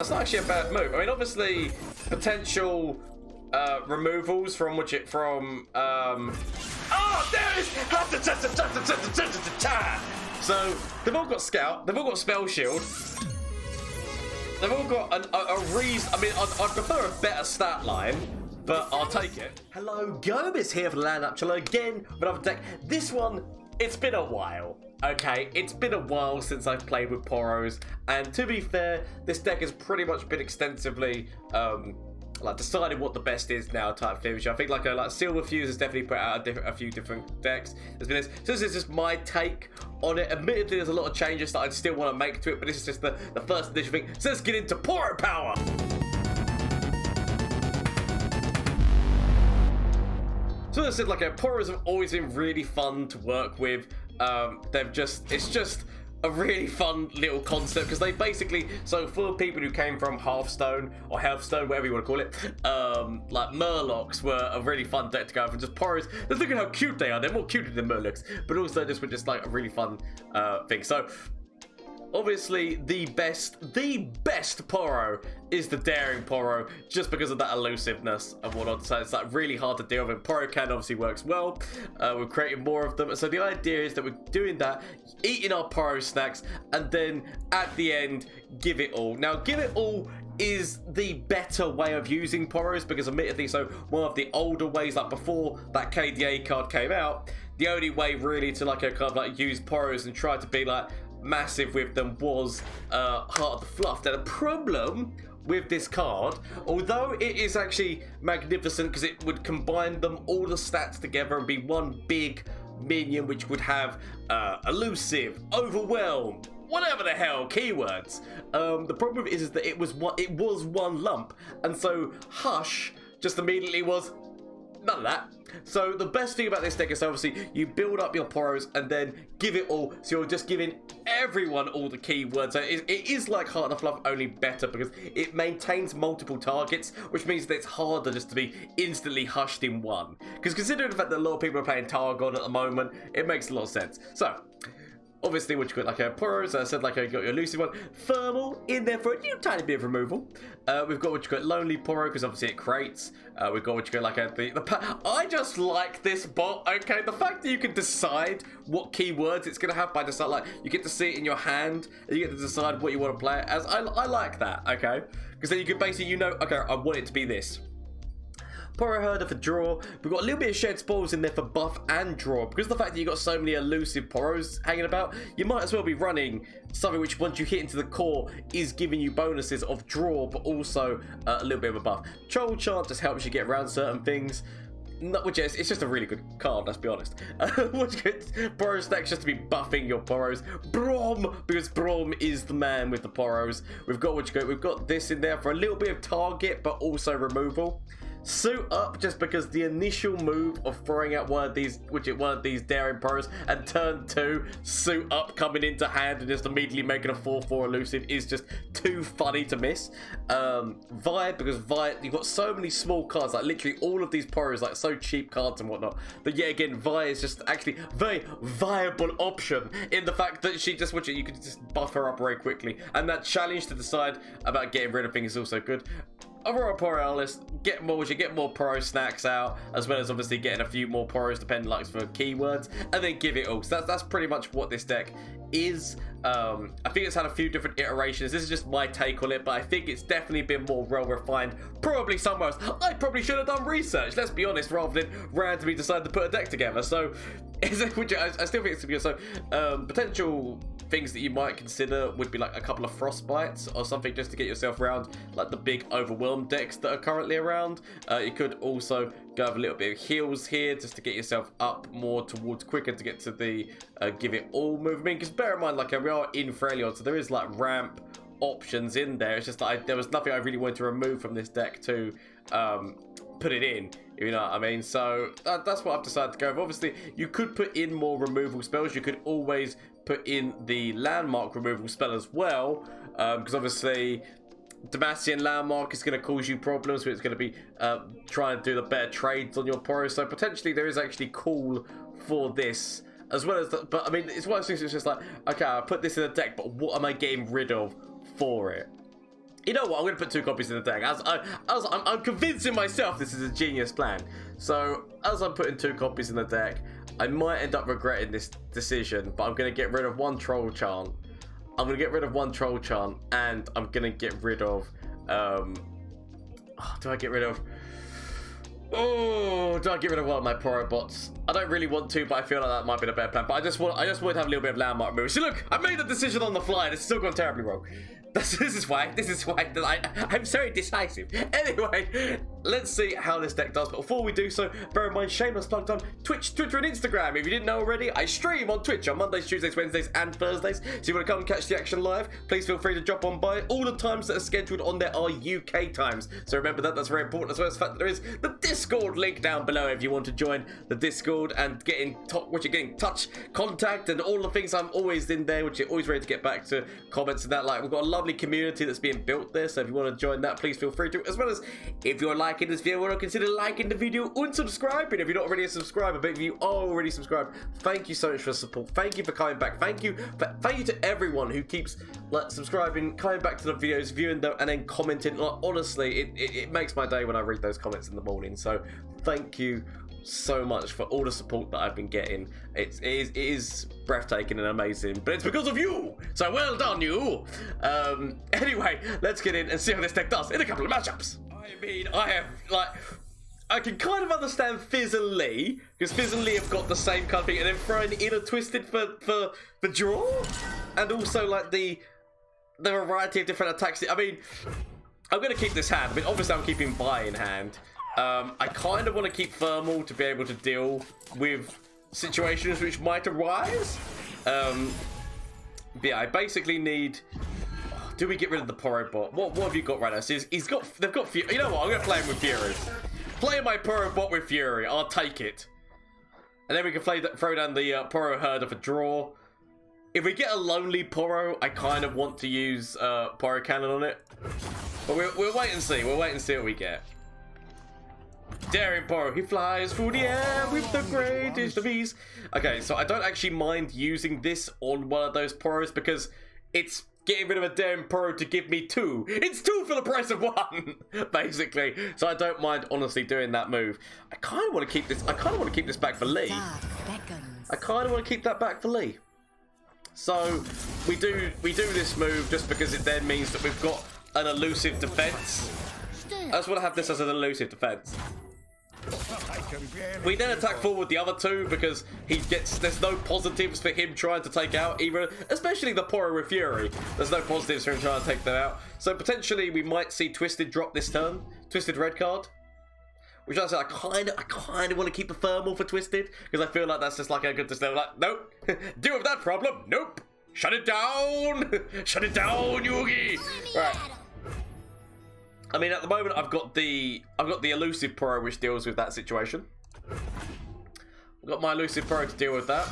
That's not actually a bad move. I mean, obviously, potential removals from oh, there it is! So they've all got Scout, they've all got Spell Shield, they've all got a reason. I mean, I'd prefer a better stat line, but I'll take it. Hello, Gomez here for the LAN Upchannel again with another deck. This one, it's been a while. Okay, it's been a while since I've played with Poros, and to be fair, this deck has pretty much been extensively like decided what the best is now type thing. Which I think like Silver Fuse has definitely put out a few different decks. There's been this. So this is just my take on it. Admittedly, there's a lot of changes that I'd still want to make to it, but this is just the first initial thing. So let's get into Poro Power. So as I said, like Poros have always been really fun to work with. It's just a really fun little concept because they basically, so for people who came from Hearthstone or Hearthstone, whatever you want to call it, like Murlocs were a really fun deck to go from. Just Poros, just look at how cute they are. They're more cuter than Murlocs, but also just were just like a really fun thing. So obviously the best Poro is the Daring Poro, just because of that elusiveness and whatnot. So it's like really hard to deal with. Poro can obviously works well. We're creating more of them. So the idea is that we're doing that, eating our Poro snacks, and then at the end, give it all. Now, give it all is the better way of using Poros, because admittedly, so one of the older ways, like before that KDA card came out, the only way really to like kind of like use Poros and try to be like massive with them was Heart of the Fluff. Now the problem with this card, although it is actually magnificent because it would combine them all the stats together and be one big minion which would have elusive, overwhelm, whatever the hell keywords. The problem is that it was one lump, and so Hush just immediately was none of that. So the best thing about this deck is obviously you build up your Poros and then give it all. So you're just giving everyone all the keywords. So it is like Heart of the Fluff, only better because it maintains multiple targets, which means that it's harder just to be instantly hushed in one. Because considering the fact that a lot of people are playing Targon at the moment, it makes a lot of sense. So obviously, what you got like a Poros, as I said, like you got your elusive one, Thermal in there for a new tiny bit of removal. We've got what you got Lonely Poro, because obviously it creates. We've got what you got like I just like this bot. Okay, the fact that you can decide what keywords it's gonna have by decide, like you get to see it in your hand and you get to decide what you want to play it as. I like that. Okay, because then you can basically okay, I want it to be this. Poro Herder for draw. We've got a little bit of Shed Spoils in there for buff and draw. Because of the fact that you've got so many elusive Poros hanging about, you might as well be running something which, once you hit into the core, is giving you bonuses of draw, but also a little bit of a buff. Troll Chant just helps you get around certain things. Which is, it's just a really good card, let's be honest. Poro stacks just to be buffing your Poros. Braum, because Braum is the man with the Poros. We've got what you got. We've got this in there for a little bit of target, but also removal. Suit Up, just because the initial move of throwing out one of these Daring Poros, and turn 2, Suit Up coming into hand and just immediately making a 4/4 elusive is just too funny to miss. Vibe, because Vibe, you've got so many small cards, like literally all of these Poros, like so cheap cards and whatnot, but yet again, Vi is just actually a very viable option in the fact that she just, you can just buff her up very quickly, and that challenge to decide about getting rid of things is also good. Overall Poro list, get more Poro snacks out, as well as obviously getting a few more Poros depending like for keywords, and then give it all. So that's pretty much what this deck is. I think it's had a few different iterations. This is just my take on it, but I think it's definitely been more well refined, probably somewhere else. I probably should have done research, let's be honest, rather than randomly decide to put a deck together. So which I still think it's gonna be so. Potential things that you might consider would be like a couple of Frostbites or something, just to get yourself around like the big overwhelmed decks that are currently around. You could also go have a little bit of heals here just to get yourself up more towards quicker to get to the give it all movement. Because bear in mind, like we are in fairly odd, so there is like ramp options in there. It's just that there was nothing I really wanted to remove from this deck to put it in, you know what I mean? So that's what I've decided to go with. Obviously, you could put in more removal spells. You could always put in the landmark removal spell as well, because obviously Demacian landmark is going to cause you problems, so it's going to be trying to do the better trades on your Poro. So potentially there is actually cool for this as well as but I mean, it's one of those things. It's just like, okay, I put this in a deck, but what am I getting rid of for it? You know what? I'm going to put 2 copies in the deck. I'm convincing myself this is a genius plan. So, as I'm putting 2 copies in the deck, I might end up regretting this decision, but I'm going to get rid of 1 troll chant. I'm going to get rid of 1 troll chant, and I'm going to get rid of... do I get rid of... Oh, do I get rid of one of my Poro bots? I don't really want to, but I feel like that might be a better plan. But I just want to have a little bit of landmark moves. See, look, I made the decision on the fly, and it's still gone terribly wrong. This is why I'm so decisive. Anyway, let's see how this deck does. But before we do so, bear in mind, shameless plug on Twitch, Twitter, and Instagram. If you didn't know already, I stream on Twitch on Mondays, Tuesdays, Wednesdays, and Thursdays. So if you want to come and catch the action live, please feel free to drop on by. All the times that are scheduled on there are UK times. So remember that's very important, as well as the fact that there is the Discord link down below if you want to join the Discord and get in touch, contact, and all the things. I'm always in there, which you're always ready to get back to comments and that. Like, we've got a lovely community that's being built there, so if you want to join that, please feel free to, as well as if you're liking this video, consider liking the video and subscribing if you're not already a subscriber. But if you are already subscribed, thank you so much for the support. Thank you for coming back. Thank you to everyone who keeps subscribing, coming back to the videos, viewing them, and then commenting. Honestly, it makes my day when I read those comments in the morning. So thank you so much for all the support that I've been getting. It is breathtaking and amazing, but it's because of you, so well done, you. Anyway, let's get in and see how this deck does in a couple of matchups. I mean, I can kind of understand Fizz and Lee, because Fizz and Lee have got the same kind of thing, and then throwing in a Twisted for draw, and also like the variety of different attacks. I mean, I'm going to keep this hand. I mean, obviously I'm keeping Buy in hand. I kind of want to keep Thermal to be able to deal with situations which might arise. But yeah, I basically need... Do we get rid of the Poro bot? What have you got right now? So they've got Fury. You know what? I'm going to play him with Fury. Play my Poro bot with Fury. I'll take it. And then we can throw down the Poro herder for draw. If we get a lonely Poro, I kind of want to use Poro cannon on it. But we'll wait and see. We'll wait and see what we get. Daring Poro, he flies through the air with the greatest of ease. Okay, so I don't actually mind using this on one of those Poros because it's getting rid of a daring Poro to give me 2. It's 2 for the price of 1, basically. So I don't mind honestly doing that move. I kind of want to keep this. I kind of want to keep this back for Lee. I kind of want to keep that back for Lee. So we do this move just because it then means that we've got an elusive defense. I just want to have this as an elusive defense. We then attack forward the other 2 because there's no positives for him trying to take out either, especially the Poro with Fury. There's no positives for him trying to take them out. So potentially we might see Twisted drop this turn. Twisted red card. Which I said I kind of want to keep a Thermal for Twisted because I feel like that's just like a good display. Like, nope, deal with that problem. Nope, shut it down. Shut it down, Yugi. Right. I mean, at the moment, I've got the elusive Poro which deals with that situation. I've got my elusive Poro to deal with that.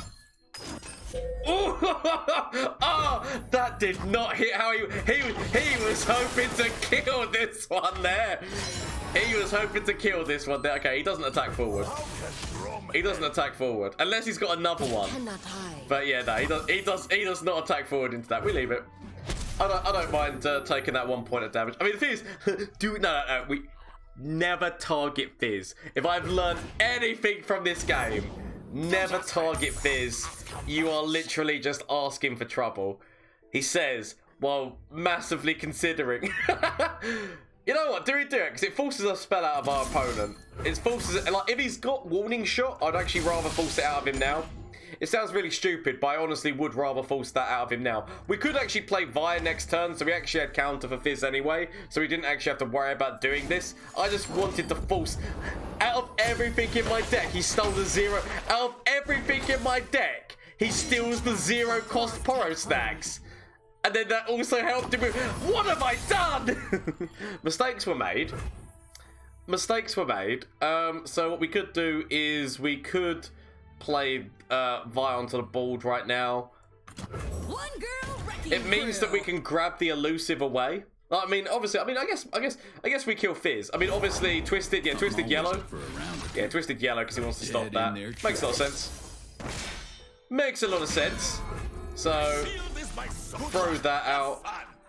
Oh, that did not hit how he was hoping to kill this one there. He was hoping to kill this one there. Okay, he doesn't attack forward. He doesn't attack forward unless he's got another one. But yeah, no, he does not attack forward into that. We leave it. I don't mind taking that 1 point of damage. I mean, the thing is, no, we never target Fizz. If I've learned anything from this game, never target Fizz. You are literally just asking for trouble. He says, while massively considering. You know what? Do it? Because it forces a spell out of our opponent. It forces it. Like, if he's got Warning Shot, I'd actually rather force it out of him now. It sounds really stupid, but I honestly would rather force that out of him now. We could actually play Via next turn, so we actually had counter for Fizz anyway, so we didn't actually have to worry about doing this. I just wanted to force... Out of everything in my deck, he stole the 0... Out of everything in my deck, he steals the 0 cost Poro stacks. And then that also helped him with... What have I done? Mistakes were made. So what we could do is we could... play Vi onto the board right now. It means that we can grab the elusive away. I mean, obviously, I guess we kill Fizz. I mean, obviously, Twisted yellow. Yeah, Twisted yellow because he wants to stop that. Makes a lot of sense. Makes a lot of sense. So, throw that out.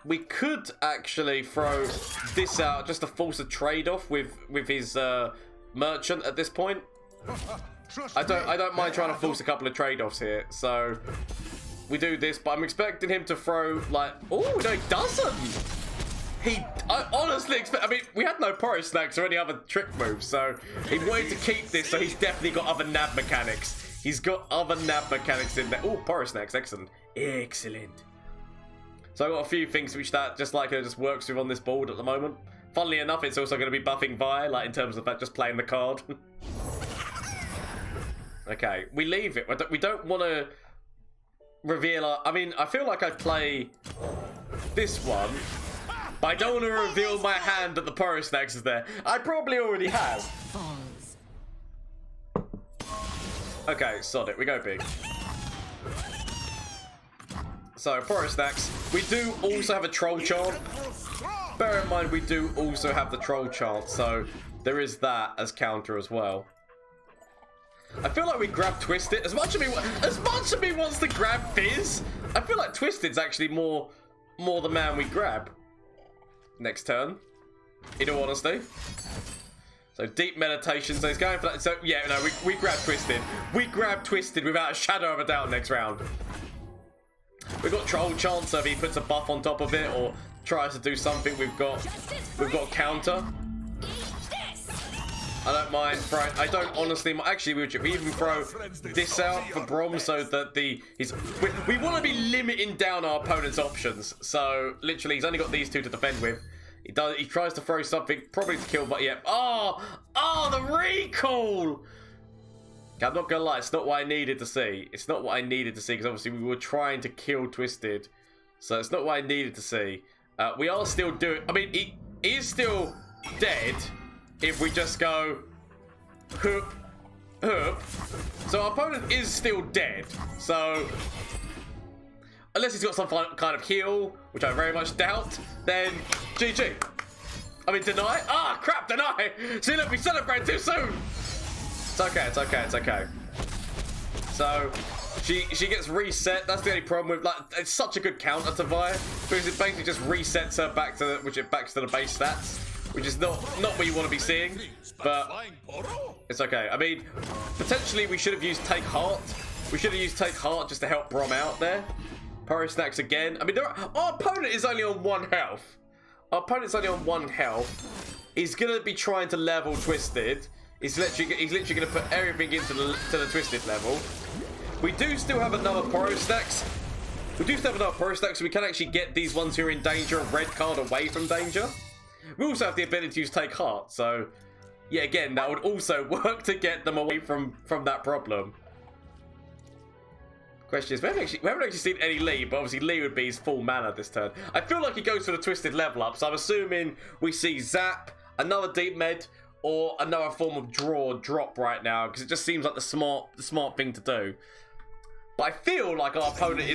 we could actually throw this out just to force a trade-off with his merchant at this point. I don't mind trying to force a couple of trade-offs here. So we do this, but I'm expecting him to throw like, oh no, he doesn't. I honestly expect. I mean, we had no Poro snacks or any other trick moves, so he wanted to keep this. So he's definitely got other nab mechanics. He's got other nab mechanics in there. Oh, Poro snacks, excellent, excellent. So I've got a few things which that just works with on this board at the moment. Funnily enough, it's also going to be buffing Vi, like in terms of that just playing the card. Okay, we leave it. We don't want to reveal our... I mean, I feel like I play this one, but I don't want to reveal my hand that the Poro Snacks is there. I probably already have. Okay, sod it. We go big. So, Poro Snacks. We do also have a troll chant. Bear in mind, we do also have the troll chant, so there is that as counter as well. I feel like we grab Twisted. As much of me wants to grab Fizz, I feel like Twisted's actually more the man we grab. Next turn, in all honesty. So deep meditation. So he's going for that. So yeah, no, we grab Twisted. We grab Twisted without a shadow of a doubt next round. We've got Troll Chance, so if he puts a buff on top of it or tries to do something, we've got counter. I don't mind throwing. I don't honestly. Actually, we even throw this out for Braum so that we want to be limiting down our opponent's options. So literally, he's only got these two to defend with. He tries to throw something probably to kill, but yeah. Oh, the recall. I'm not gonna lie. It's not what I needed to see. It's not what I needed to see because obviously we were trying to kill Twisted, so it's not what I needed to see. We are still doing. I mean, he is still dead. If we just go hoop, hoop. So our opponent is still dead. So unless he's got some kind of heal, which I very much doubt, then GG. I mean, deny? Ah, crap, deny. See, look, we celebrate too soon. It's okay, it's okay, it's okay. So she gets reset. That's the only problem with, like, it's such a good counter to Vi because it basically just resets her back to the base stats. Which is not what you want to be seeing, but it's okay. I mean, potentially we should have used Take Heart. We should have used Take Heart just to help Braum out there. Poro Snacks again. I mean, our opponent is only on 1 health. Our opponent's only on 1 health. He's going to be trying to level Twisted. He's literally going to put everything into the Twisted level. We do still have another Poro Snacks. We do still have another Poro Snacks, so we can actually get these ones who are in danger of red card away from danger. We also have the ability to use Take Heart, so yeah, again, that would also work to get them away from that problem. Question is, we haven't actually seen any Lee, but obviously Lee would be his full mana this turn. I feel like he goes for the Twisted level up, so I'm assuming we see Zap, another Deep Med, or another form of drop right now, because it just seems like the smart thing to do. But I feel like our opponent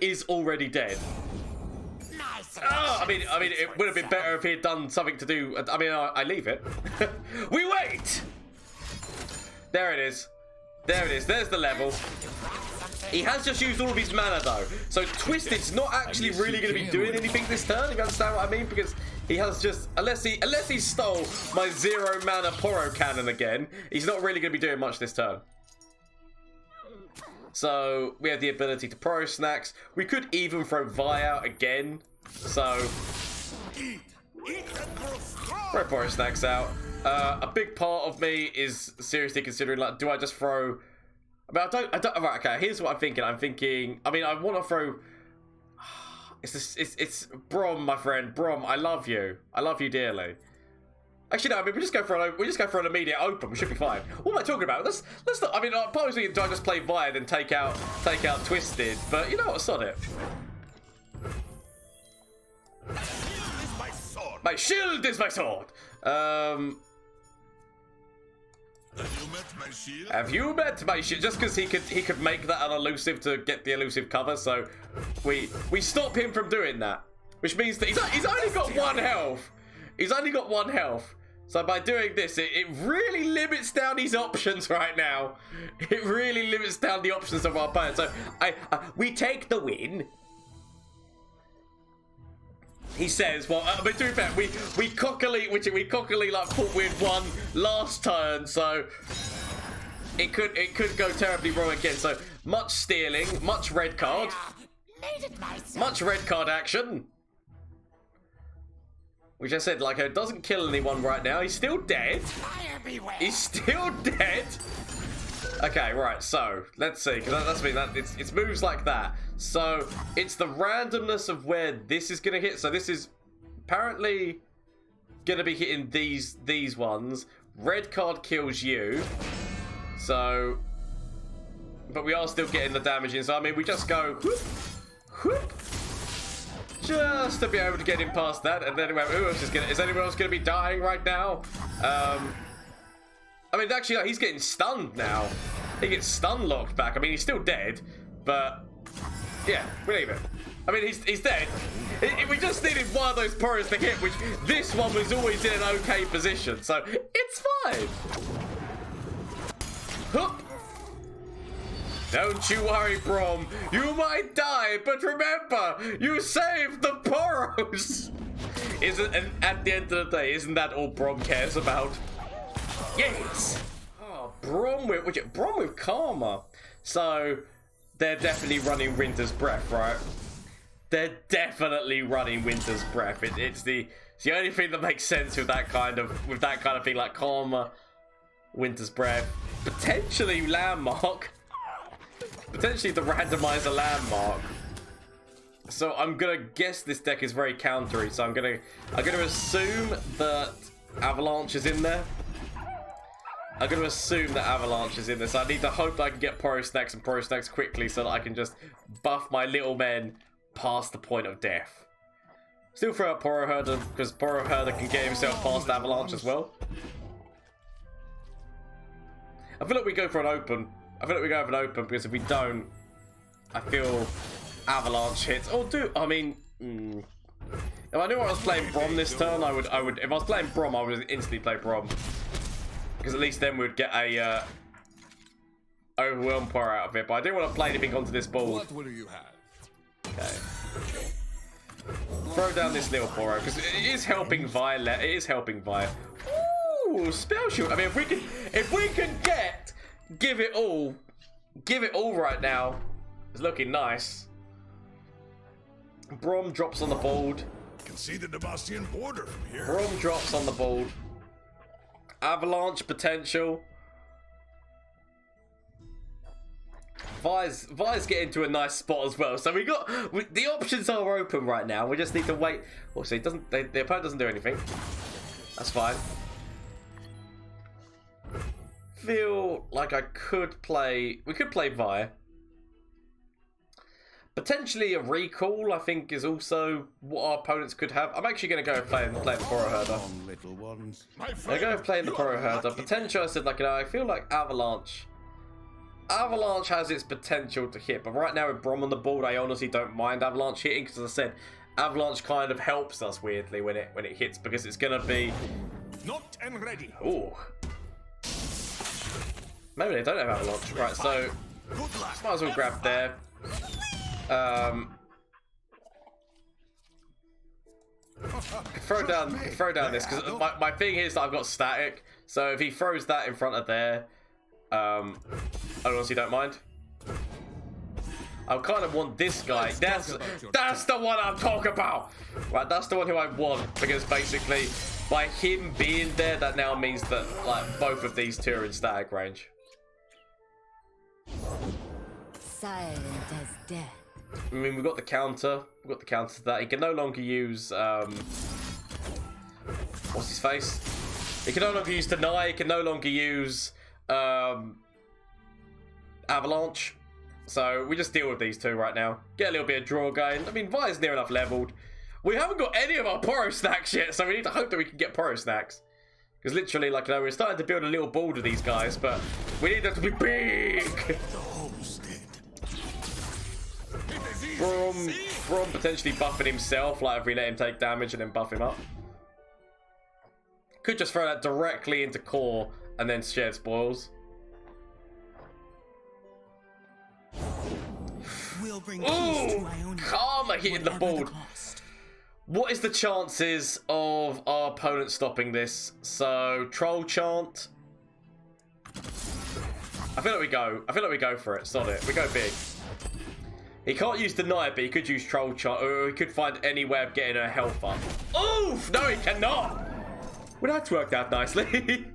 is already dead. Oh, I mean, it would have been better if he had done something to do. I mean, I leave it. We wait. There it is. There it is. There's the level. He has just used all of his mana though, so Twisted's not actually really going to be doing anything this turn. You understand what I mean? Because he has just unless he stole my 0 mana Poro cannon again, he's not really going to be doing much this turn. So we have the ability to Poro Snacks. We could even throw Vi out again. So throw Poro Snacks out. A big part of me is seriously considering, like, do I just throw? I mean, I don't. Right, okay. Here's what I'm thinking. I mean, I want to throw. It's Braum, my friend. Braum, I love you. I love you dearly. Actually, no. I mean, we just go for an immediate open. We should be fine. What am I talking about? Let's not. I mean, opposing, do I just play Vi and take out Twisted? But you know what? Sod it. My shield is my sword. Have you met my shield? Just because he could make that an elusive to get the elusive cover, so we stop him from doing that, which means that he's only got 1 health. He's only got 1 health. So by doing this, it really limits down his options right now. It really limits down the options of our opponent. So we take the win. He says, well, but to be fair, we cockily like thought we'd won last turn, so it could go terribly wrong again. So much stealing, much red card, much red card action. Which I said, like, it doesn't kill anyone right now. He's still dead. He's still dead. Okay, right, so let's see, because that's me. It's moves like that. So it's the randomness of where this is gonna hit. So this is apparently gonna be hitting these ones. Red card kills you. So, but we are still getting the damage in. So I mean, we just go whoop, whoop, just to be able to get him past that, and then who else is anyone else gonna be dying right now? I mean, actually, no, he's getting stunned now. He gets stun locked back. I mean, he's still dead, but yeah, we leave it. I mean, he's dead. We just needed one of those Poros to hit, which this one was always in an okay position, so it's fine. Hup. Don't you worry, Braum. You might die, but remember, you saved the Poros. And at the end of the day, isn't that all Braum cares about? Yes. Oh, Braum with Karma. So they're definitely running Winter's Breath, right? They're definitely running Winter's Breath. It's the only thing that makes sense with that kind of thing, like Karma, Winter's Breath, potentially Landmark. Potentially the randomizer Landmark. So I'm gonna guess this deck is very countery. So I'm gonna assume that Avalanche is in there. I'm gonna assume that Avalanche is in there. So I need to hope that I can get Poro Snacks and Poro Snacks quickly so that I can just buff my little men past the point of death. Still throw out Poro Herder because Poro Herder can get himself past Avalanche as well. I feel like we go for an open. Because if we don't, I feel Avalanche hits. Oh, I mean, if I knew I was playing Braum this turn, I would. If I was playing Braum, I would instantly play Braum, because at least then we'd get a overwhelm Poro out of it. But I didn't want to play anything onto this ball. What will you have? Okay. Throw down this little Poro because it is helping Vi. It is helping Vi. Ooh, spell shoot. I mean, if we can give it all right now. It's looking nice. Braum drops on the board. Can see the Debastian border from here. Braum drops on the board. Avalanche potential. Vi's getting to a nice spot as well. So the options are open right now. We just need to wait. Well, see, the opponent doesn't do anything. That's fine. Feel like we could play Vi. Potentially a recall, I think, is also what our opponents could have. I'm actually going to go play the Poro Herder. I'm going to play the Poro Herder. Potential, I said, like, I feel like Avalanche has its potential to hit, but right now with Braum on the board, I honestly don't mind Avalanche hitting, because as I said, Avalanche kind of helps us weirdly when it hits, because it's going to be not and ready. Ooh. Maybe they don't have Avalanche. Right, so might as well grab there. Throw down this, because my thing is that I've got static. So if he throws that in front of there, I honestly don't mind. I kind of want this guy. That's the one I'm talking about. Right, that's the one who I want, because basically by him being there, that now means that like both of these two are in static range. Silent as death. I mean, we've got the counter. We've got the counter to that. He can no longer use what's his face? He can no longer use Deny. He can no longer use Avalanche. So we just deal with these two right now. Get a little bit of draw going. I mean, Vi's near enough leveled. We haven't got any of our Poro Snacks yet, so we need to hope that we can get Poro Snacks. Because literally, like, you know, we're starting to build a little board of these guys, but we need them to be big. Braum potentially buffing himself, like if we let him take damage and then buff him up. Could just throw that directly into core and then shared spoils. We'll bring Ooh, Karma hitting the board. What is the chances of our opponent stopping this? So, troll chant. I feel like we go for it. Sod it. We go big. He can't use deny, but he could use troll chant, or he could find any way of getting a health up. Oof! No, he cannot. Well, that's worked out nicely.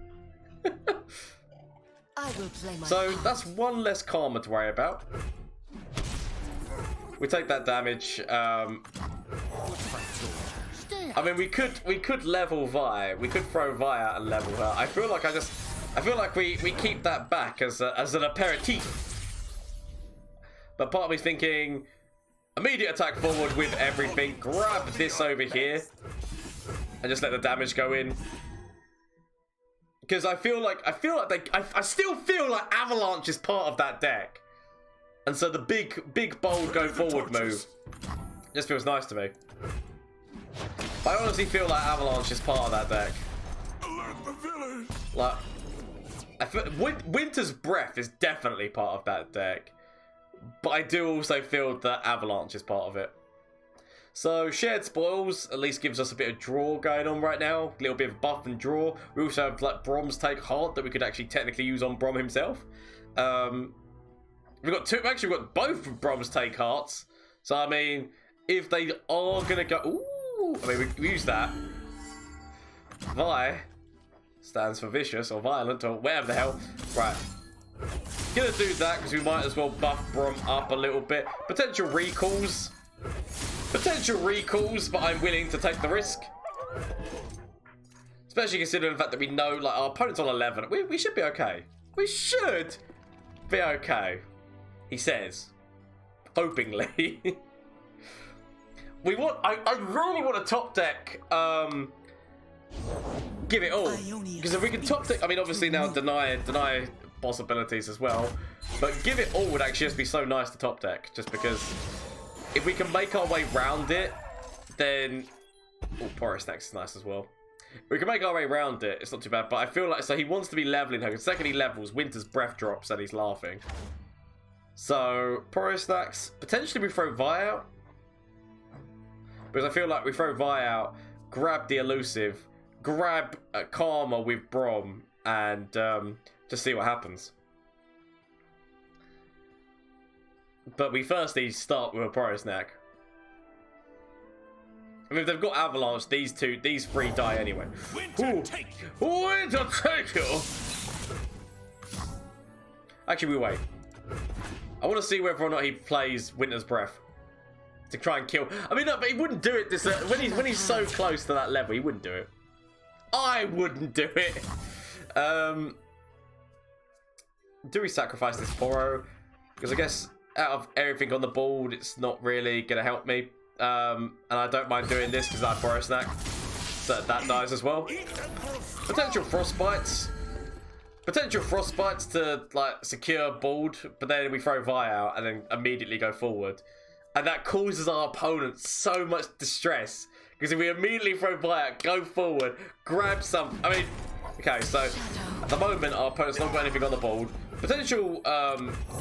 I will play my So part. that's one less karma to worry about. We take that damage. I mean, we could level Vi. We could throw Vi out and level her. I feel like we keep that back as an aperitif. But part of me's thinking, immediate attack forward with everything. Grab this over here, and just let the damage go in. Because I still feel like Avalanche is part of that deck, and so the big bold go forward move just feels nice to me. I honestly feel like Avalanche is part of that deck. Alert the village. Like, I feel Winter's Breath is definitely part of that deck, but I do also feel that Avalanche is part of it. So Shared Spoils at least gives us a bit of draw going on right now, a little bit of buff and draw. We also have like Braum's Take Hard that we could actually technically use on Braum himself. We've got two. Actually, we've got both of Braum's Take Hearts. So I mean, if they are gonna go, ooh, I mean we use that. Vi stands for vicious or violent or whatever the hell. Right. Gonna do that because we might as well buff Braum up a little bit. Potential recalls, but I'm willing to take the risk. Especially considering the fact that we know like our opponent's on 11. We should be okay. We should be okay. He says, hopingly. I really want a top deck. Give it all, because if we can top deck, I mean obviously now deny possibilities as well, but give it all would actually just be so nice to top deck, just because if we can make our way round it, then Poro stacks is nice as well. If we can make our way around it, it's not too bad. But I feel like, so he wants to be leveling her, the second he levels, Winter's Breath drops and he's laughing. So Poro stacks, potentially we throw Vi out, because I feel like we throw Vi out, grab the elusive, grab Karma with Braum, and just see what happens. But we firstly start with a Poro snack. I mean, if they've got Avalanche, these three die anyway. Winter take you! Actually, we wait. I want to see whether or not he plays Winter's Breath to try and kill. I mean, no, but he wouldn't do it this when he's so close to that level. He wouldn't do it. I wouldn't do it. Do we sacrifice this Poro? Because I guess out of everything on the board, it's not really going to help me. And I don't mind doing this because I have Poro snack. So that dies as well. Potential frostbites. Potential frostbites to like secure board, but then we throw Vi out and then immediately go forward. And that causes our opponent so much distress. Because if we immediately throw Vi out, go forward, grab some... I mean, okay, so at the moment our opponent's not got anything on the board. Potential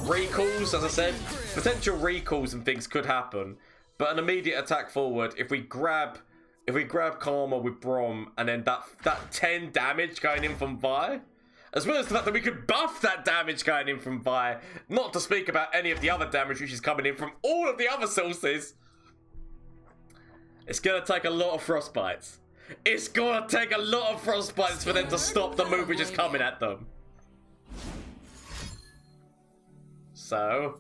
recalls, as I said, potential recalls and things could happen. But an immediate attack forward, if we grab Karma with Braum and then that 10 damage going in from Vi, as well as the fact that we could buff that damage going in from Vi, not to speak about any of the other damage which is coming in from all of the other sources. It's going to take a lot of frostbites. It's going to take a lot of frostbites for them to stop the move which is coming at them. So,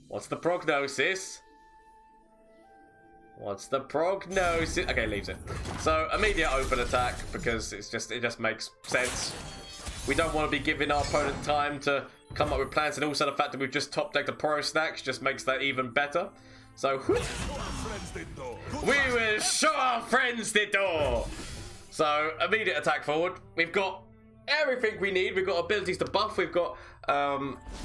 what's the prognosis? What's the prognosis? Okay, leaves it. So, immediate open attack, because it just makes sense. We don't want to be giving our opponent time to come up with plans, and also the fact that we've just top decked the Poro stacks just makes that even better. So, we will show our friends the door. So, immediate attack forward. We've got everything we need. We've got abilities to buff. We've got,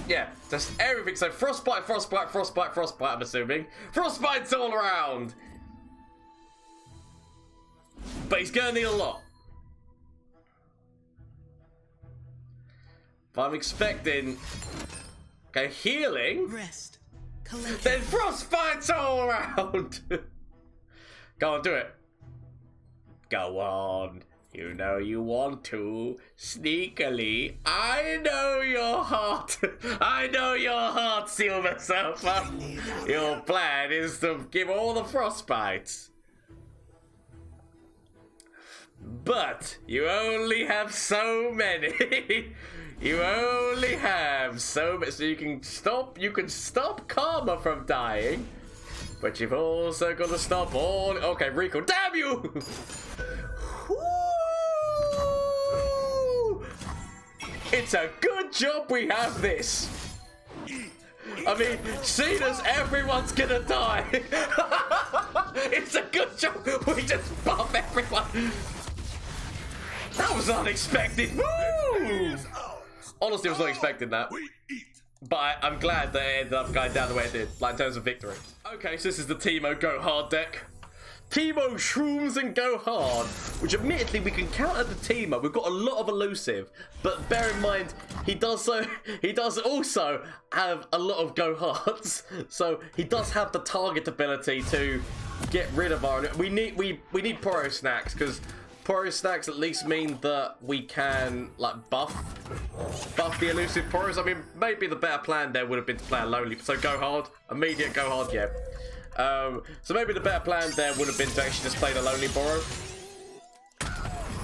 yeah, just everything. So, frostbite, I'm assuming. Frostbite's all around. But he's going to need a lot. But I'm expecting, okay, healing. Rest. Collect. Then frostbite's all around. Go on, do it. Go on. You know you want to. Sneakily. I know your heart. I know your heart, Silver Surfer. Your plan is to give all the frostbites. But you only have so many. You only have so many. So you can stop Karma from dying. But you've also got to stop all... Okay, Rico, damn you! It's a good job we have this. I mean, seeing as everyone's gonna die. It's a good job we just buff everyone. That was unexpected. Woo! Honestly, I was not expecting that. But I'm glad that it ended up going down the way it did, like in terms of victory. Okay, so this is the Teemo Go Hard deck. Teemo, Shrooms, and Go Hard, which admittedly we can counter the Teemo. We've got a lot of elusive, but bear in mind he does also have a lot of Go Hards, so he does have the target ability to get rid of our. We need Poro snacks because Poro snacks at least mean that we can like buff the elusive Poros. I mean, maybe the better plan there would have been to play a lonely. So Go Hard, immediate Go Hard, yeah. So maybe the better plan there would have been to actually just play the lonely Poro.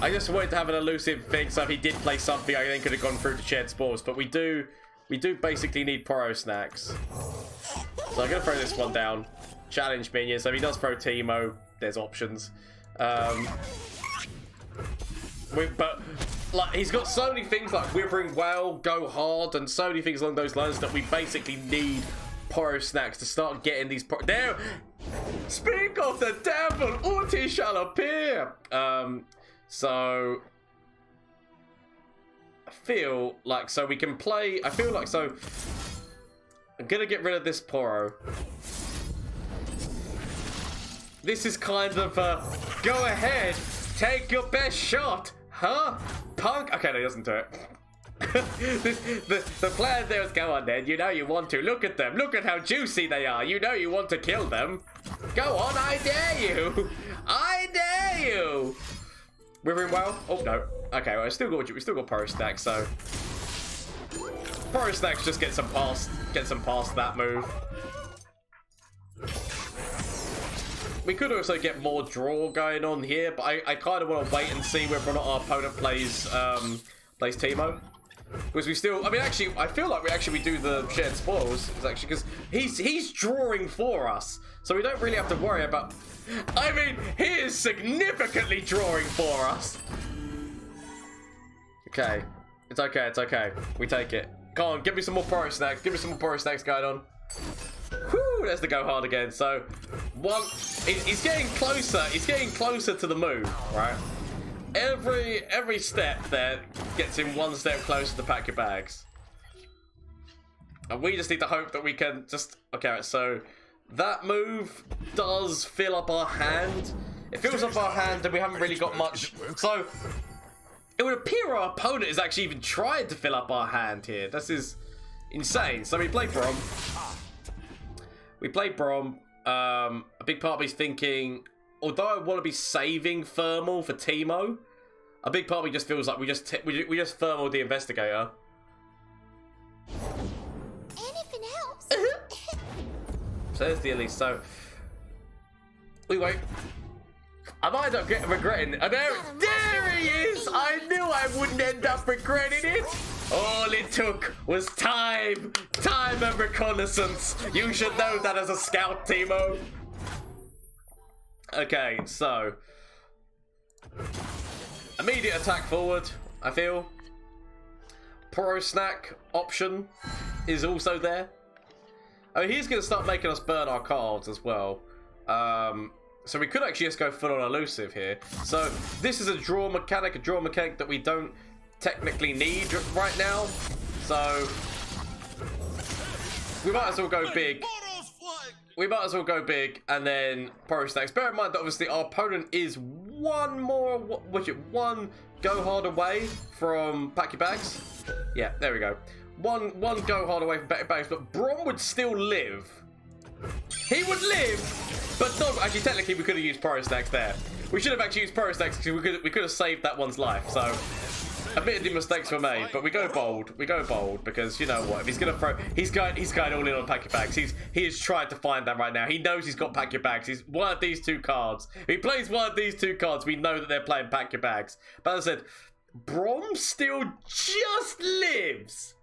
I just wanted to have an elusive thing, so if he did play something, I then could have gone through to shared spores. But we do basically need Poro snacks. So I'm gonna throw this one down. Challenge minion. So if he does throw Teemo, there's options. But like he's got so many things like Withering Well, Go Hard, and so many things along those lines that we basically need Poro snacks to start getting these. There, speak of the devil, Uti shall appear. So I feel like we can play. I feel like so. I'm gonna get rid of this Poro. This is kind of go ahead, take your best shot, huh? Punk. Okay, no, he doesn't do it. the plan there is go on then. You know you want to. Look at them. Look at how juicy they are. You know you want to kill them. Go on, I dare you. I dare you. Withering Well. Oh no. Okay, well, we still got Poro stacks. So Poro stacks just get some past that move. We could also get more draw going on here, but I kind of want to wait and see whether or not our opponent plays Teemo. Because we still, I mean, actually, I feel like we do the shared spoils, actually, because he's drawing for us, so we don't really have to worry about. I mean, he is significantly drawing for us. Okay, it's okay, it's okay. We take it. Come on, give me some more Poro snacks. Give me some more Poro snacks going on. Whoo! There's the Go Hard again. So, he's getting closer. He's getting closer to the move, right? Every step there gets him one step closer to pack your bags. And we just need to hope that we can just... Okay, so that move does fill up our hand. It fills up our hand and we haven't really got much. So it would appear our opponent is actually even trying to fill up our hand here. This is insane. So we play Braum. A big part of me's thinking... Although I want to be saving Thermal for Teemo, a big part of me just feels like we just Thermal the Investigator. Anything else? So there's the Elise. So we wait. I might end up regretting it. There he is! I knew I wouldn't end up regretting it. All it took was time and reconnaissance. You should know that as a scout, Teemo. Okay, so immediate attack forward, I feel. Poro snack option is also there. I mean, he's going to start making us burn our cards as well. So we could actually just go full on elusive here. So this is a draw mechanic that we don't technically need right now. So we might as well go big. We might as well go big and then Poro stacks. Bear in mind that obviously our opponent is one Go Hard away from pack your bags. Yeah, there we go. One Go Hard away from pack your bags, but Braum would still live. He would live, but not actually. Technically, we could have used Poro stacks there. We should have actually used Poro stacks because we could have saved that one's life. So admittedly mistakes were made, but we go bold. We go bold because you know what? If he's gonna throw, he's going all in on pack your bags. He is trying to find that right now. He knows he's got pack your bags. He's one of these two cards. If he plays one of these two cards, we know that they're playing pack your bags. But as I said, Braum still just lives.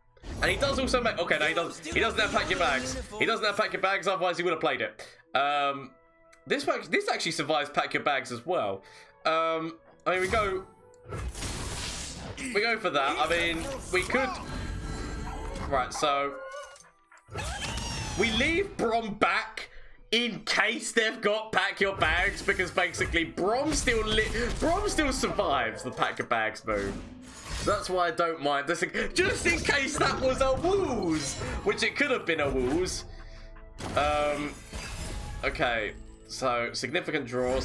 And he does also make... Okay, no, he doesn't have pack your bags. He doesn't have pack your bags, otherwise he would have played it. This actually survives pack your bags as well. I mean, we go for that. I mean, we could... Right, so... We leave Braum back in case they've got pack your bags, because basically Braum still survives the pack your bags move. So that's why I don't mind this, just in case that was a woos, which it could have been a woos. Okay, so significant draw.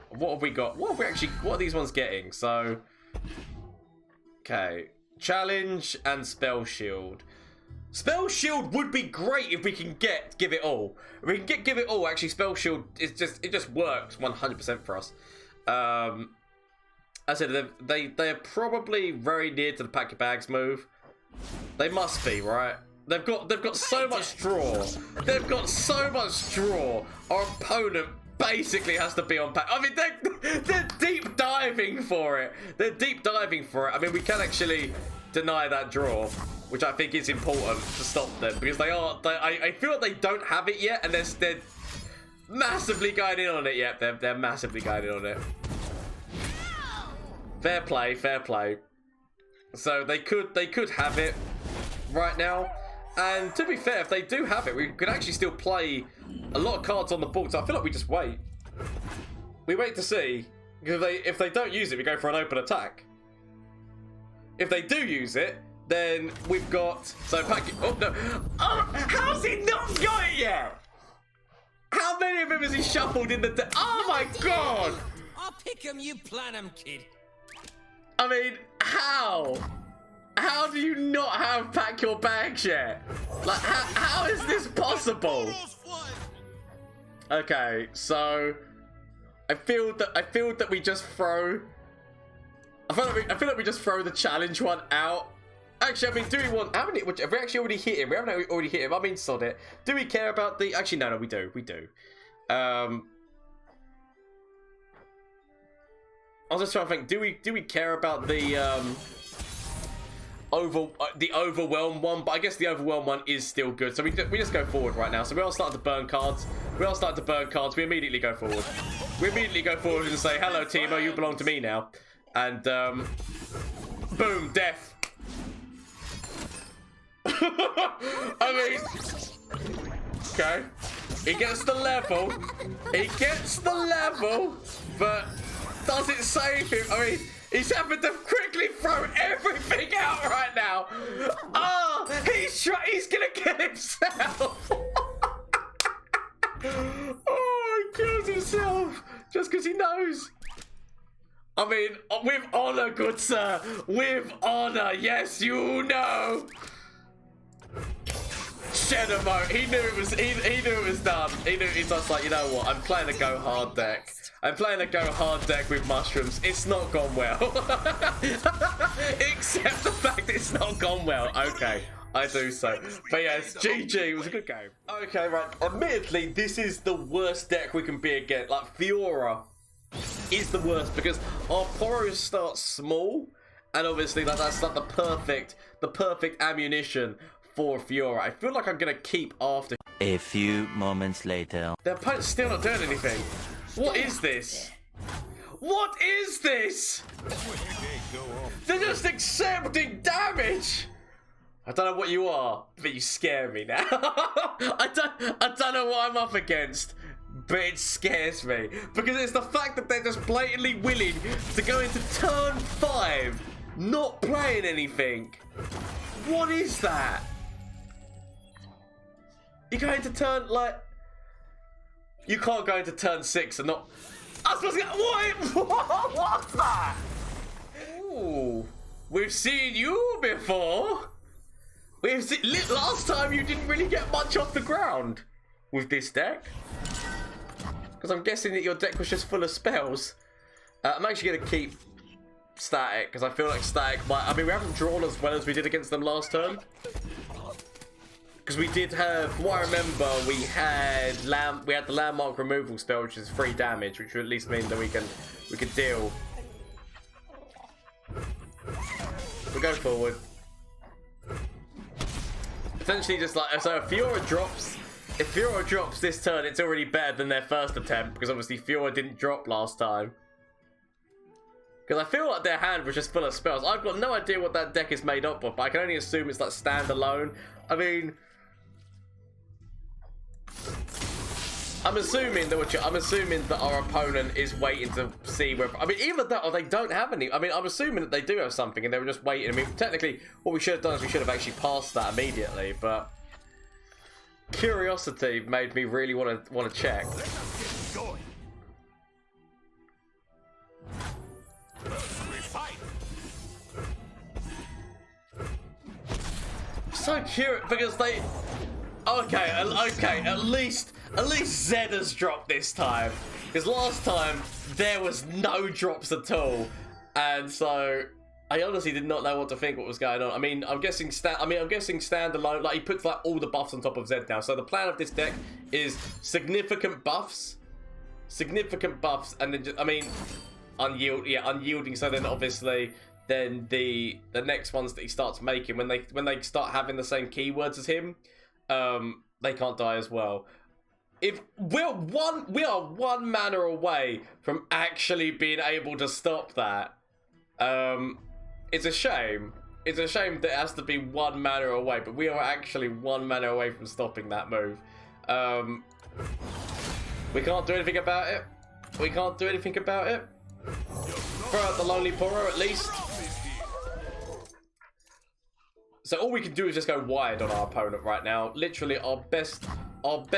What have we got? What are these ones getting? So, okay, challenge and spell shield. Spell shield would be great if we can give it all. If we can give it all. Actually, spell shield it just works 100% for us. I said they're probably very near to the pack your bags move. They must be, right? They've got so much draw. They've got so much draw. Our opponent basically has to be on pack. I mean, they're deep diving for it. They're deep diving for it. I mean, we can actually deny that draw, which I think is important to stop them, because I feel like they don't have it yet, and they're massively going in on it yet. They're massively going in on it. Fair play, fair play. So they could have it right now, and to be fair, if they do have it, we could actually still play a lot of cards on the board. So I feel like we just wait. We wait to see, because if they don't use it, we go for an open attack. If they do use it, then we've got oh no! Oh, how's he not got it yet? How many of them has he shuffled in the deck? Oh my god! I'll pick 'em, you plan 'em, kid. I mean, how? How do you not have pack your bags yet? Like, how is this possible? Okay, so I feel that we just throw. I feel like we just throw the challenge one out. Actually, I mean, do we want? Have we actually already hit him? We haven't already hit him. I mean, sod it. Do we care about the? Actually, no, we do. We do. I was just trying to think. Do we care about the overwhelm one? But I guess the overwhelm one is still good. So we just go forward right now. So we all start to burn cards. We immediately go forward. We immediately go forward and say, "Hello, Teemo. You belong to me now." And boom, death. I mean, okay. He gets the level. But does it save him? I mean, he's having to quickly throw everything out right now. Oh, he's gonna kill himself. Oh, he kills himself just because he knows. I mean, with honor, good sir. With honor, yes, you know. Shadow mode. He knew it was done. He's just like, you know what? I'm playing a Go Hard deck. With mushrooms. It's not gone well. Except the fact that it's not gone well. Okay, I do so. But yes, GG. It was a good game. Okay, right. Admittedly, this is the worst deck we can be against. Like, Fiora is the worst because our Poro starts small, and obviously that's like the perfect ammunition for Fiora. I feel like I'm gonna keep after. A few moments later. Their opponent's still not doing anything. What is this? What is this? They're just accepting damage. I don't know what you are, but you scare me now. I don't know what I'm up against, but it scares me because it's the fact that they're just blatantly willing to go into turn 5 not playing anything. What is that? You're going to turn, like... You can't go into turn 6 and not... I was supposed to get... What's that? Ooh. We've seen you before. We've seen... Last time you didn't really get much off the ground with this deck. Because Because I'm guessing that your deck was just full of spells. I'm actually going to keep Static, because I feel like Static might... I mean, we haven't drawn as well as we did against them last turn. Because we did have... From what I remember, we had the landmark removal spell, which is 3 damage, which would at least mean that we can deal. We'll go forward. Potentially just like... So if Fiora drops this turn, it's already better than their first attempt, because obviously Fiora didn't drop last time. Because I feel like their hand was just full of spells. I've got no idea what that deck is made up of, but I can only assume it's like standalone. I mean, I'm assuming that our opponent is waiting to see whether... I mean, either that or they don't have any. I mean, I'm assuming that they do have something and they were just waiting. I mean, technically, what we should have done is we should have actually passed that immediately, but curiosity made me really want to check. So curious because they... Okay, at least Zed has dropped this time. Because last time there was no drops at all, and so I honestly did not know what to think what was going on. I mean, I'm guessing standalone. Like he puts like all the buffs on top of Zed now. So the plan of this deck is significant buffs, and then just, I mean, unyielding. So then obviously. Then the next ones that he starts making, when they start having the same keywords as him, they can't die as well. If we are one mana away from actually being able to stop that. It's a shame. It's a shame that it has to be 1 mana away, but we are actually 1 mana away from stopping that move. We can't do anything about it. Throw out the lonely Poro at least. So all we can do is just go wide on our opponent right now. Literally, our best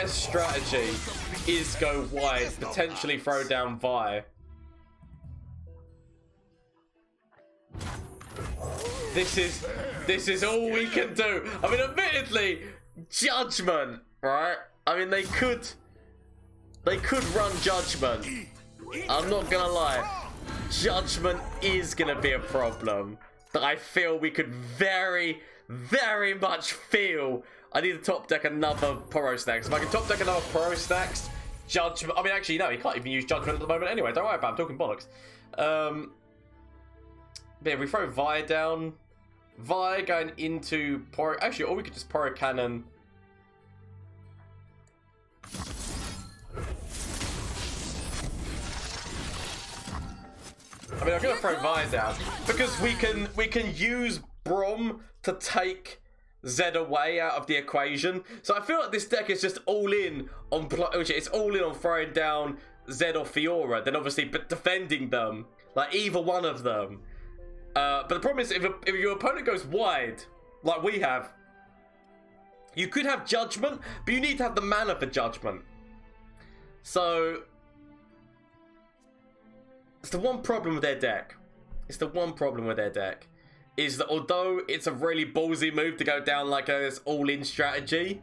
strategy is go wide, potentially throw down Vi. This is all we can do. I mean, admittedly, Judgment, right? I mean, they could run Judgment. I'm not gonna lie. Judgment is gonna be a problem that I feel we could very, very much feel. I need to top deck another Poro stacks. If I can top deck another Poro stacks, Judgment. I mean, actually, no, you can't even use Judgment at the moment anyway. Don't worry about it. I'm talking bollocks. Yeah, we throw Vi down. Vi going into Poro. Actually, or we could just Poro Cannon. I mean, I'm gonna throw Vi down because we can use Braum to take Zed away out of the equation. So I feel like this deck is just all in on throwing down Zed or Fiora, then obviously but defending them, like either one of them. But the problem is if your opponent goes wide, like we have, you could have Judgment, but you need to have the mana for Judgment. So it's the one problem with their deck. Is that although it's a really ballsy move to go down like this all-in strategy,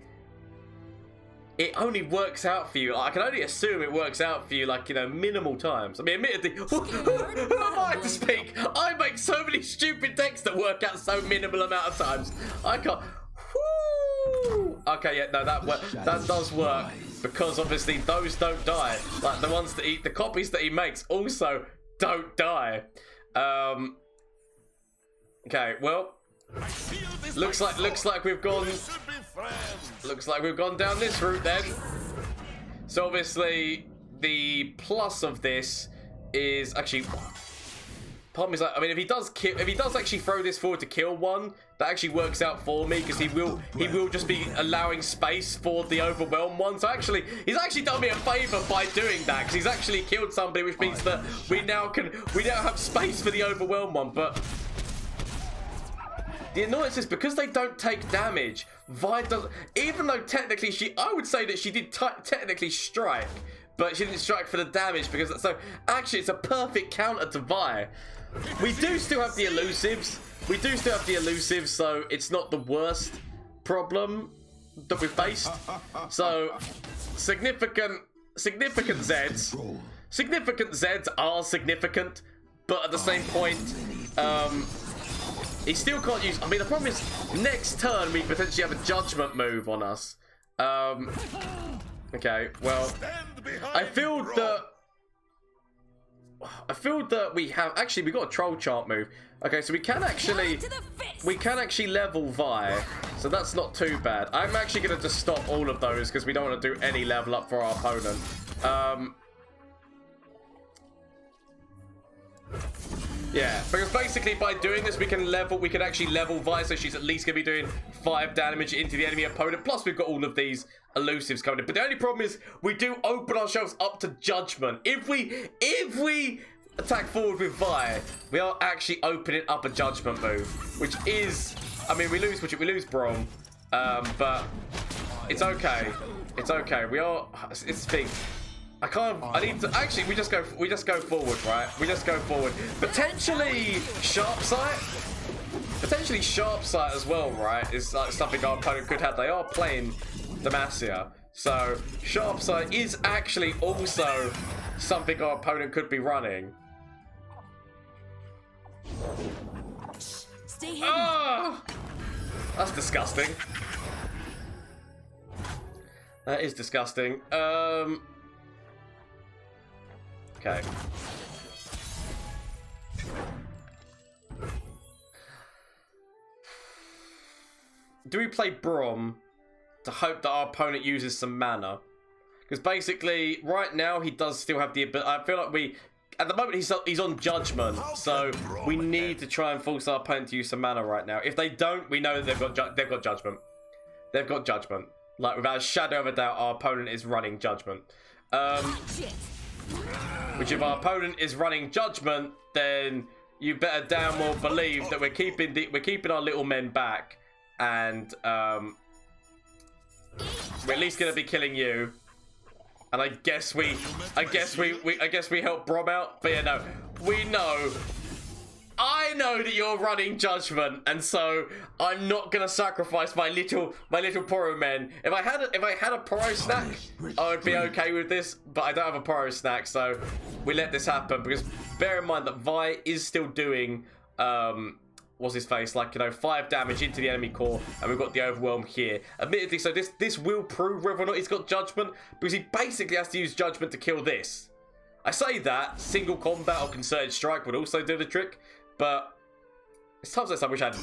it only works out for you. I can only assume it works out for you, like, you know, minimal times. I mean, admittedly, who am I to speak? I make so many stupid decks that work out so minimal amount of times. I can't. Woo! Okay, yeah, no, that does work because obviously those don't die. Like the ones that the copies that he makes also don't die. Okay, well, looks like we've gone down this route then. So obviously the plus of this is actually, problem is, like, I mean, if he does actually throw this forward to kill one, that actually works out for me because he will just be allowing space for the overwhelm one. So actually, he's actually done me a favor by doing that because he's actually killed somebody, which means that we now have space for the overwhelm one. But the annoyance is because they don't take damage, Vi doesn't, even though technically I would say that she did technically strike, but she didn't strike for the damage because, so actually it's a perfect counter to Vi. We do still have the elusives. So it's not the worst problem that we faced. So significant significant Zeds. Significant Zeds are significant, but at the same point, he still can't use... I mean, the problem is, next turn, we potentially have a judgment move on us. Okay, well, I feel that we have... Actually, we got a troll chant move. Okay, so we can actually level Vi, so that's not too bad. I'm actually going to just stop all of those because we don't want to do any level up for our opponent. Yeah, because basically by doing this, we can actually level Vi, so she's at least going to be doing 5 damage into the enemy opponent. Plus, we've got all of these elusives coming in. But the only problem is we do open ourselves up to judgment. If we attack forward with Vi, we are actually opening up a judgment move, which is, I mean, we lose Braum, but it's okay. It's okay. It's the thing. I need to, actually, we just go forward, right? We just go forward. Potentially sharp sight as well, right? Is like something our opponent could have. They are playing Demacia, so sharp sight is actually also something our opponent could be running. Stay hidden. Oh, that's disgusting. That is disgusting. Okay. Do we play Braum to hope that our opponent uses some mana? Because basically, right now, he does still have the ability. I feel like at the moment, he's on Judgment, so we need to try and force our opponent to use some mana right now. If they don't, we know that they've got Judgment. They've got Judgment. Like, without a shadow of a doubt, our opponent is running Judgment. Which if our opponent is running Judgment, then you better damn well believe that we're keeping our little men back, and we're at least gonna be killing you. And I guess we help Braum out, but yeah, no, we know. I know that you're running Judgment, and so I'm not gonna sacrifice my little Poro men. If I had a Poro snack, I would be okay with this, but I don't have a Poro snack, so we let this happen. Because bear in mind that Vi is still doing what's his face, like, you know, 5 damage into the enemy core, and we've got the overwhelm here. Admittedly, so this will prove whether or not he's got Judgment, because he basically has to use Judgment to kill this. I say that single combat or concerted strike would also do the trick. But it's times like I wish I had a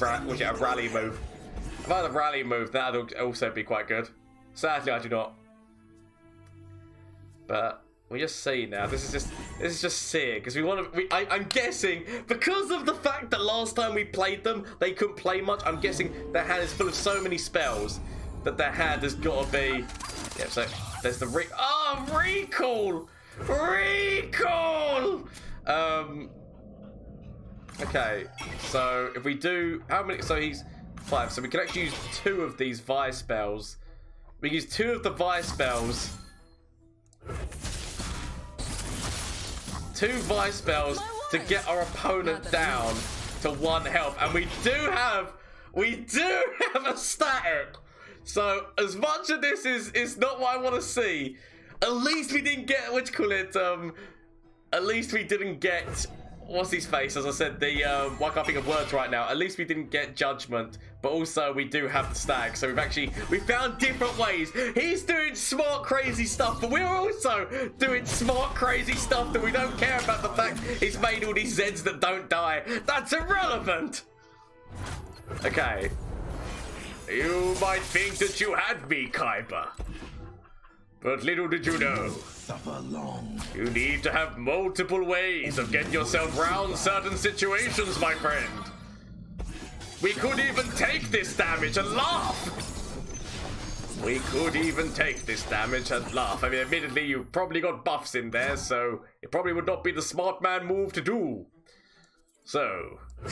rally move. If I had a rally move, that would also be quite good. Sadly, I do not. But we just see now. This is just sick because I'm guessing because of the fact that last time we played them, they couldn't play much. I'm guessing their hand is full of so many spells that their hand has got to be. Yeah. So there's the recall. Okay, so if we do, how many, so he's 5, so we can actually use 2 of these Vi spells. We use 2 of the Vi spells. 2 Vi spells to get our opponent down to 1 health. And we do have a static. So as much of this is not what I want to see, at least we didn't get, what you call it, at least we didn't get, what's his face? As I said, I can't think of words right now. At least we didn't get Judgment, but also we do have the stag. So we found different ways. He's doing smart, crazy stuff, but we're also doing smart, crazy stuff that we don't care about the fact he's made all these Zeds that don't die. That's irrelevant. Okay. You might think that you had me, Kaiba. But little did you know, you need to have multiple ways of getting yourself round certain situations, my friend. We could even take this damage and laugh. I mean, admittedly, you've probably got buffs in there, so it probably would not be the smart man move to do. So, I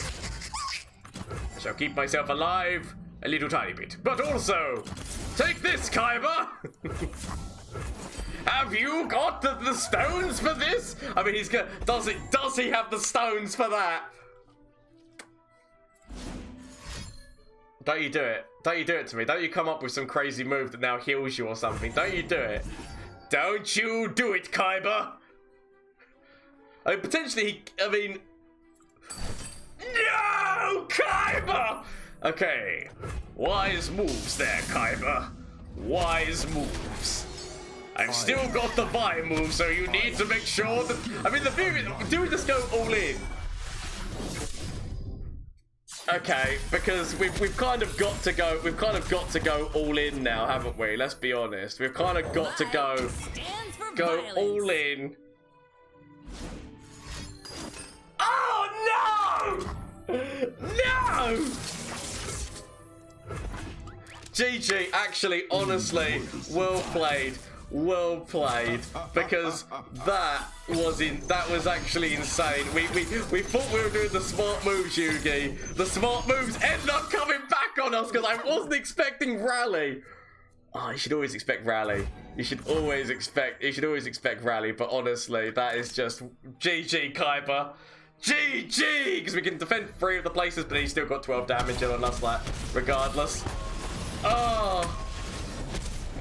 shall keep myself alive a little tiny bit. But also, take this, Kaiba! Have you got the stones for this? I mean, he's gonna, does he have the stones for that? Don't you do it. Don't you do it to me. Don't you come up with some crazy move that now heals you or something. Don't you do it. Don't you do it, Kyber. I mean, potentially, I mean... No, Kyber! Okay, wise moves there, Kyber. Wise moves. I've still got the buy move, so you need to make sure that... I mean, the view is... Do we just go all in? Okay, because we've kind of got to go... We've kind of got to go all in now, haven't we? Let's be honest. We've kind of got to go all in. Oh, no! No! GG, actually, honestly, well played. Well played, because that was actually insane. We thought we were doing the smart moves, Yugi. The smart moves ended up coming back on us because I wasn't expecting rally. Oh, you should always expect rally. You should always expect rally. But honestly, that is just GG, Kyber. GG, because we can defend 3 of the places, but he's still got 12 damage in on us, like, regardless. Oh.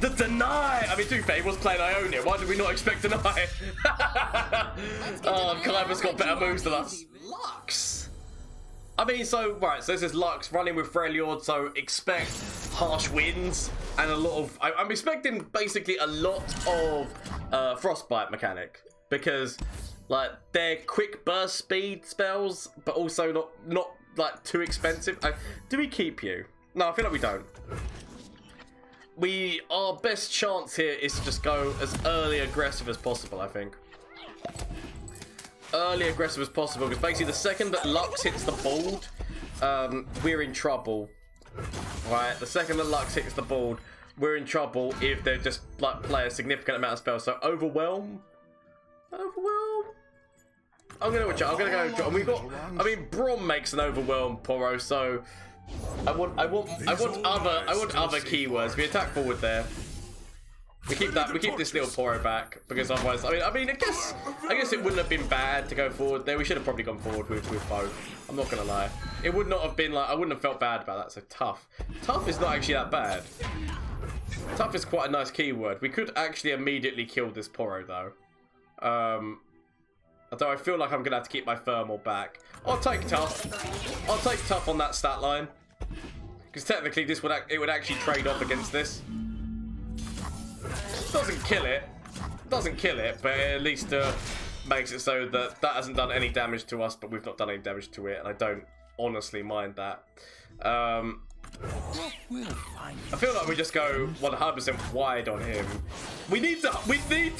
The deny! I mean, to be fair, he was playing Ionia. Why did we not expect deny? Oh, Kyber's got better moves than us. Lux! I mean, so, right, so this is Lux running with Freljord, so expect harsh winds and a lot of... I'm expecting basically a lot of Frostbite mechanic, because, like, they're quick burst speed spells, but also not like, too expensive. Do we keep you? No, I feel like we don't. Our best chance here is to just go as early aggressive as possible, I think. Early aggressive as possible, because basically the second that Lux hits the board, we're in trouble. Right? The second that Lux hits the board, we're in trouble if they just like play a significant amount of spells. So Overwhelm? Overwhelm? I'm gonna go. And we got. I mean, Braum makes an Overwhelm, Poro. So I want other keywords. We attack forward there. We keep that. We keep this little Poro back because otherwise, I mean, I guess it wouldn't have been bad to go forward there. We should have probably gone forward with both. I'm not gonna lie. It would not have been like I wouldn't have felt bad about that. So tough is not actually that bad. Tough is quite a nice keyword. We could actually immediately kill this Poro though. Although I feel like I'm gonna have to keep my thermal back. I'll take tough. I'll take tough on that stat line. Because technically this would actually trade off against this. Doesn't kill it, but at least makes it so that hasn't done any damage to us, but we've not done any damage to it, and I don't honestly mind that. I feel like we just go 100% wide on him. We need to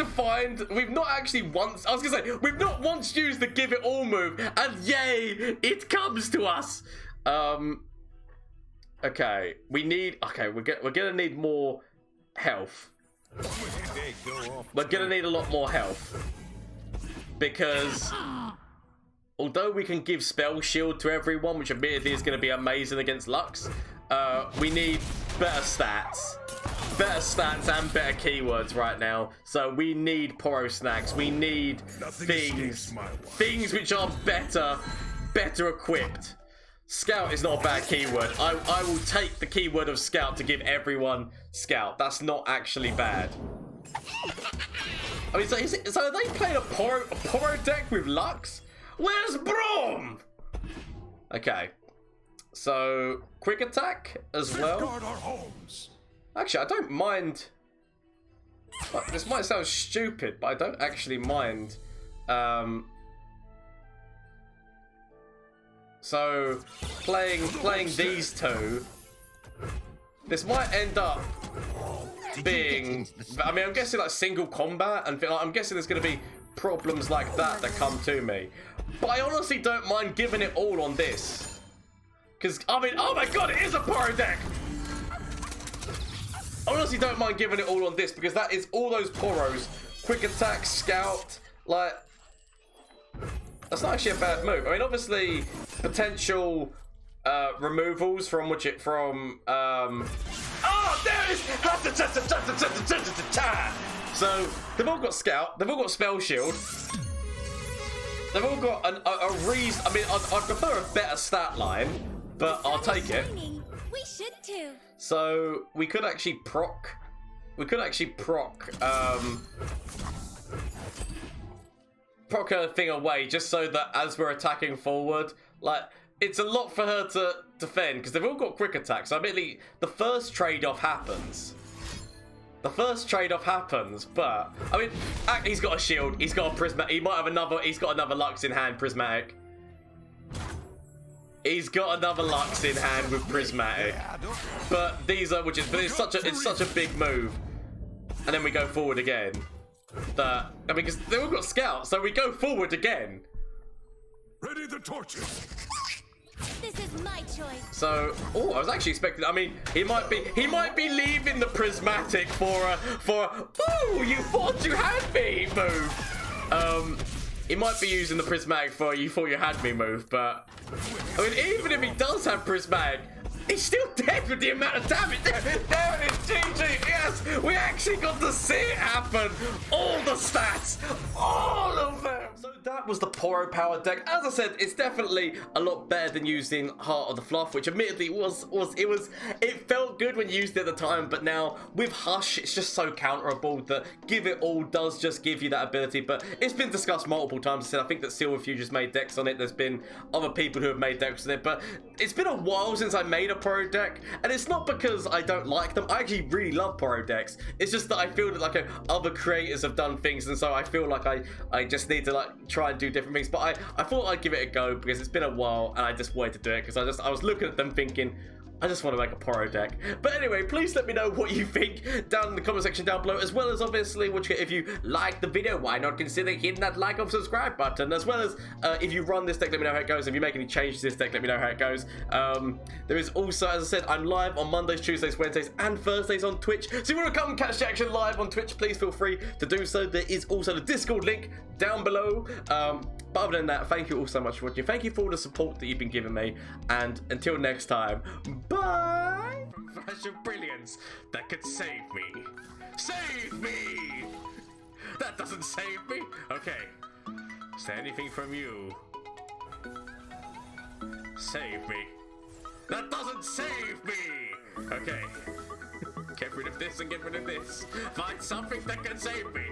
find. We've not actually once. I was gonna say we've not once used the give it all move, and yay, it comes to us. Okay, we're gonna need more health. We're gonna need a lot more health because although we can give spell shield to everyone, which admittedly is going to be amazing against Lux, we need better stats and better keywords right now. So we need Poro snacks. We need things which are better equipped. Scout is not a bad keyword. I will take the keyword of Scout to give everyone Scout. That's not actually bad. I mean, so are they playing a Poro deck with Lux? Where's Braum? Okay. So, quick attack as well. Actually, I don't mind. This might sound stupid, but I don't actually mind. So, playing these two, this might end up being. I mean, I'm guessing like single combat, and I'm guessing there's going to be problems like that come to me. But I honestly don't mind giving it all on this, because I mean, oh my god, it is a Poro deck. I honestly don't mind giving it all on this because that is all those Poros, quick attack, scout, like. That's not actually a bad move. I mean, obviously, potential removals from oh, there it is! So they've all got scout. They've all got spell shield. They've all got a reason. I mean, I prefer a better stat line, but I'll take it. We should too. So we could actually proc we could actually proc her thing away, just so that as we're attacking forward, like, it's a lot for her to defend, because they've all got quick attacks. So admittedly, the first trade-off happens. The first trade-off happens, but I mean, he's got a shield, he's got a prismatic, he might have another, he's got another Lux in hand, prismatic. He's got another Lux in hand with prismatic. But these are, but it's such a big move. And then we go forward again. That, I mean, because they've all got scouts, so we go forward again. Ready the torches. This is my choice. So, oh, I was actually expecting. I mean, he might be leaving the prismatic for a. Oh, you thought you had me move. He might be using the prismatic for you thought you had me move, but I mean, even if he does have prismatic, he's still dead with the amount of damage. There it is, GG. Yes, we actually got to see it happen. All the stats, all of them. So that was the Poro power deck. As I said, it's definitely a lot better than using Heart of the Fluff, which admittedly it felt good when you used it at the time, but now with Hush, it's just so counterable that Give It All does just give you that ability. But it's been discussed multiple times. I said I think that Silverfuge has made decks on it. There's been other people who have made decks on it, but it's been a while since I made a Poro deck, and it's not because I don't like them. I actually really love Poro decks. It's just that I feel that like other creators have done things, and so I feel like I just need to like try and do different things. But I thought I'd give it a go because it's been a while, and I just wanted to do it because I was looking at them thinking, I just want to make a Poro deck. But anyway, please let me know what you think down in the comment section down below, as well as obviously if you liked the video, why not consider hitting that like or subscribe button, as well as if you run this deck, let me know how it goes. If you make any changes to this deck, let me know how it goes. There is also, as I said, I'm live on Mondays, Tuesdays, Wednesdays, and Thursdays on Twitch. So if you want to come and catch the action live on Twitch, please feel free to do so. There is also the Discord link down below. But other than that, thank you all so much for watching. Thank you for all the support that you've been giving me. And until next time, bye! Flash of brilliance that could save me. Save me! That doesn't save me? Okay. Is there anything from you? Save me. That doesn't save me! Okay. Get rid of this and get rid of this. Find something that can save me.